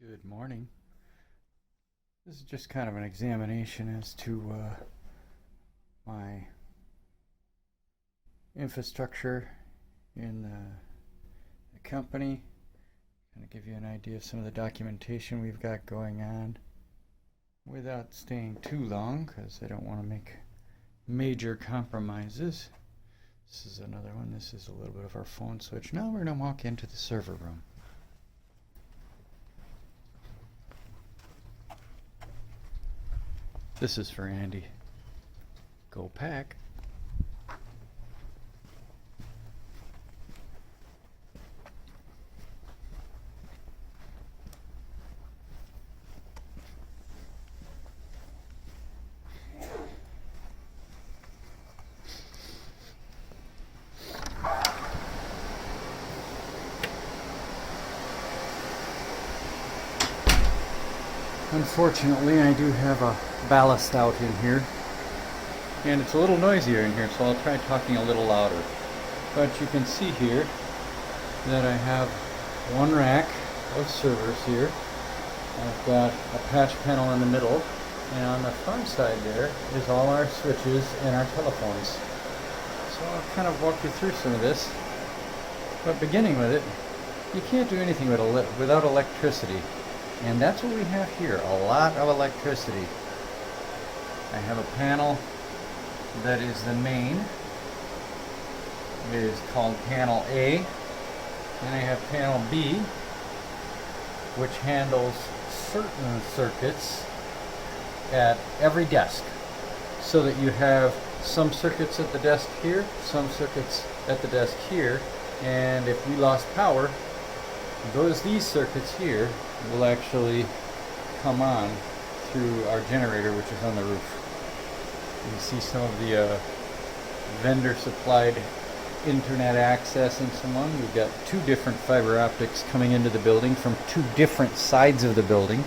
Good morning. This is just kind of an examination as to my infrastructure in the company. Kind of give you an idea of some of the documentation we've got going on without staying too long because I don't want to make major compromises. This is another one. This is a little bit of our phone switch. Now we're going to walk into the server room. This is for Andy. Go Pack. Unfortunately, I do have a ballast out in here, and it's a little noisier in here, so I'll try talking a little louder. But you can see here that I have one rack of servers here. I've got a patch panel in the middle, and on the far side there is all our switches and our telephones. So I'll kind of walk you through some of this. But beginning with it, you can't do anything without electricity. And that's what we have here, a lot of electricity. I have a panel that is the main. It is called panel A. Then I have panel B, which handles certain circuits at every desk. So that you have some circuits at the desk here, some circuits at the desk here, and if we lost power, these circuits here will actually come on through our generator, which is on the roof. You can see some of the vendor supplied internet access and so on. We've got two different fiber optics coming into the building from two different sides of the building,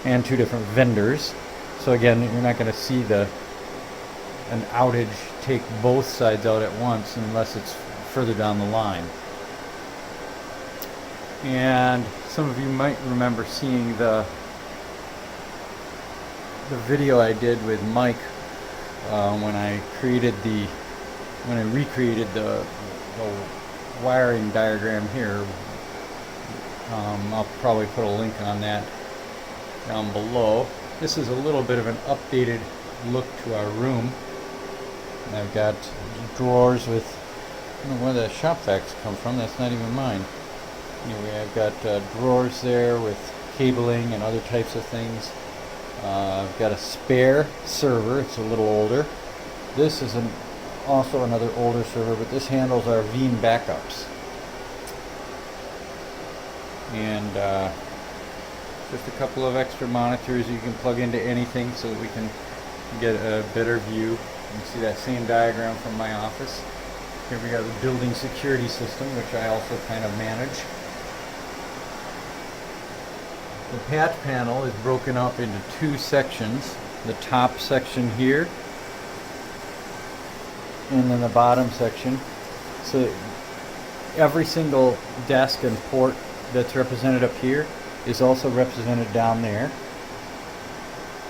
and two different vendors. So again, you're not going to see an outage take both sides out at once unless it's further down the line. And some of you might remember seeing the video I did with Mike when I recreated the wiring diagram here. I'll probably put a link on that down below. This is a little bit of an updated look to our room. And I've got drawers with, I don't know where the shop vacs come from, that's not even mine. Anyway, I've got drawers there with cabling and other types of things. I've got a spare server. It's a little older. This is also another older server, but this handles our Veeam backups. And just a couple of extra monitors you can plug into anything so that we can get a better view. You can see that same diagram from my office. Here we got the building security system, which I also kind of manage. The patch panel is broken up into two sections. The top section here, and then the bottom section. So every single desk and port that's represented up here is also represented down there.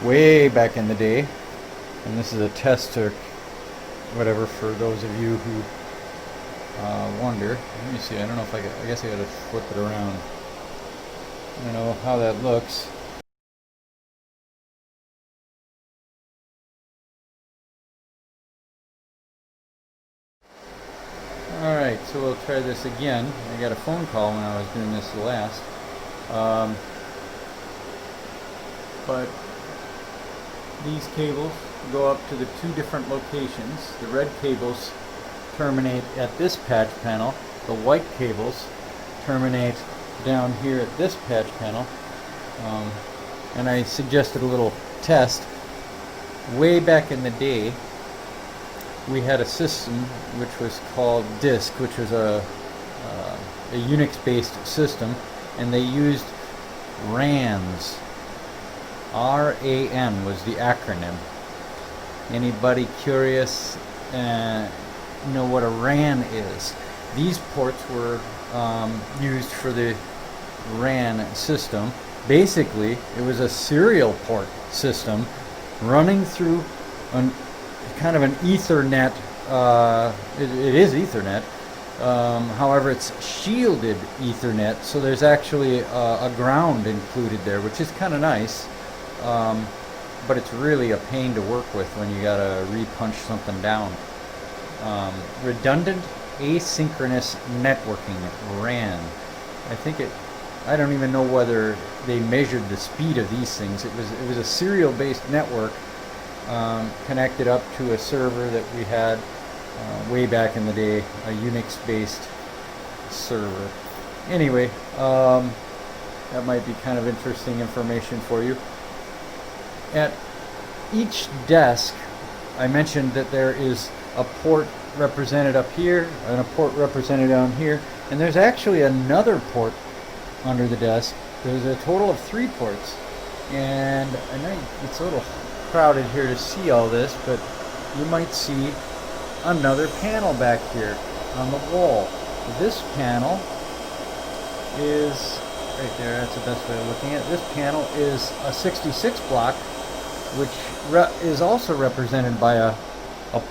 Way back in the day, and this is a test or whatever for those of you who wonder. Let me see, I don't know if I guess I gotta flip it around. I don't know how that looks. Alright, so we'll try this again. I got a phone call when I was doing this last. But these cables go up to the two different locations. The red cables terminate at this patch panel. The white cables terminate down here at this patch panel. And I suggested a little test. Way back in the day, we had a system which was called DISC, which was a Unix-based system, and they used RANs. RAN was the acronym. Anybody curious know what a RAN is? These ports were used for the RAN system. Basically, it was a serial port system running through kind of an Ethernet. It is Ethernet. However, it's shielded Ethernet, so there's actually a ground included there, which is kind of nice. But it's really a pain to work with when you gotta re-punch something down. Redundant asynchronous networking, RAN. I don't even know whether they measured the speed of these things. It was a serial-based network connected up to a server that we had way back in the day, a Unix-based server. Anyway, that might be kind of interesting information for you. At each desk, I mentioned that there is a port represented up here and a port represented down here, and there's actually another port under the desk. There's a total of 3 ports, and I know it's a little crowded here to see all this, but you might see another panel back here on the wall. This panel is right there. That's the best way of looking at it. This panel is a 66 block, which is also represented by a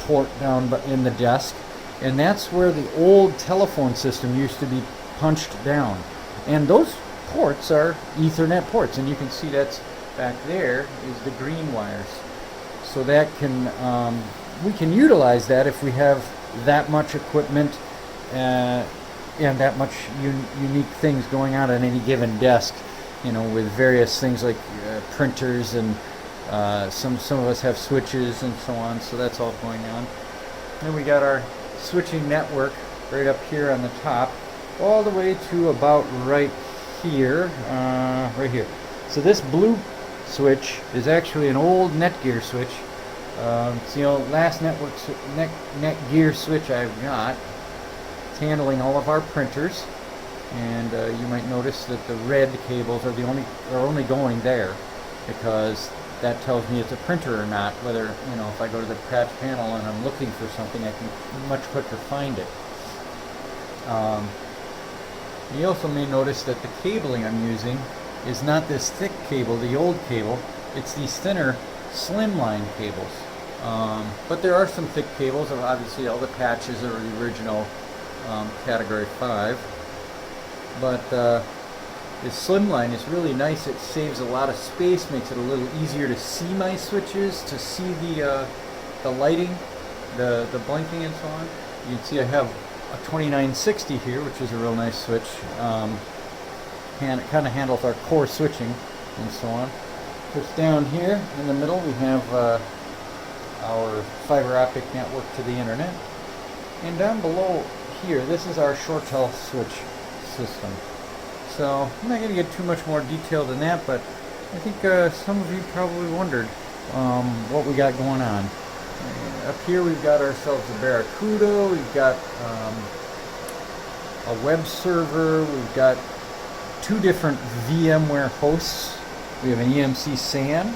port down in the desk, and that's where the old telephone system used to be punched down. And those ports are Ethernet ports, and you can see that's back there is the green wires. So that can we can utilize that if we have that much equipment and that much unique things going on at any given desk. You know, with various things like printers and some of us have switches and so on. So that's all going on. Then we got our switching network right up here on the top, all the way to about right here, right here. So this blue switch is actually an old Netgear switch. It's the last Netgear switch I've got. It's handling all of our printers, and you might notice that the red cables are only going there, because that tells me it's a printer or not. Whether, you know, if I go to the patch panel and I'm looking for something, I can much quicker find it. You also may notice that the cabling I'm using is not this thick cable, the old cable. It's these thinner slimline cables. But there are some thick cables. Obviously, all the patches are the original Category 5. But this slimline is really nice. It saves a lot of space, makes it a little easier to see my switches, to see the lighting, the blinking and so on. You can see I have a 2960 here, which is a real nice switch. And it kind of handles our core switching and so on. Just down here in the middle, we have our fiber optic network to the internet. And down below here, this is our ShoreTel switch system. So I'm not going to get too much more detail than that, but I think some of you probably wondered what we got going on. Up here we've got ourselves a Barracuda, we've got a web server, we've got 2 different VMware hosts. We have an EMC SAN,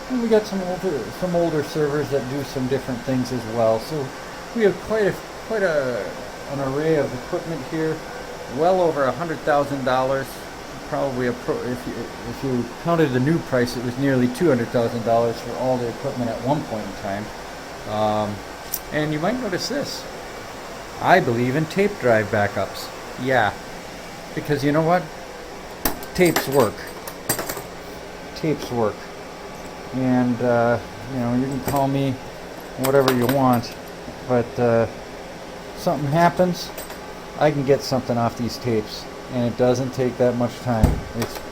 and we got some older servers that do some different things as well. So we have quite an array of equipment here. Well over $100,000. Probably if you counted the new price, it was nearly $200,000 for all the equipment at one point in time. And you might notice this. I believe in tape drive backups. Yeah, because you know what? Tapes work. Tapes work. And you know, you can call me whatever you want, but something happens, I can get something off these tapes, and it doesn't take that much time.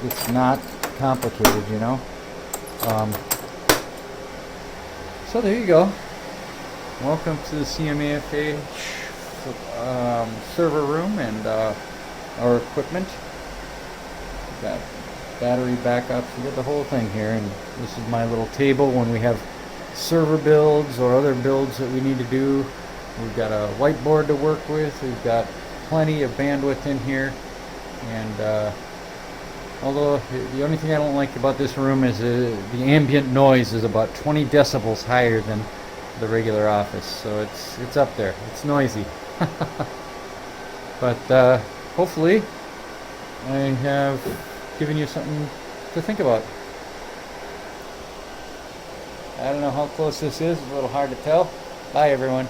It's not complicated, you know. So there you go. Welcome to the CMAFA server room and our equipment. We've got battery backups. We got the whole thing here, and this is my little table when we have server builds or other builds that we need to do. We've got a whiteboard to work with. We've got plenty of bandwidth in here, and although the only thing I don't like about this room is the ambient noise is about 20 decibels higher than the regular office, so it's up there. It's noisy. But hopefully I have given you something to think about. I don't know how close this is. It's a little hard to tell. Bye, everyone.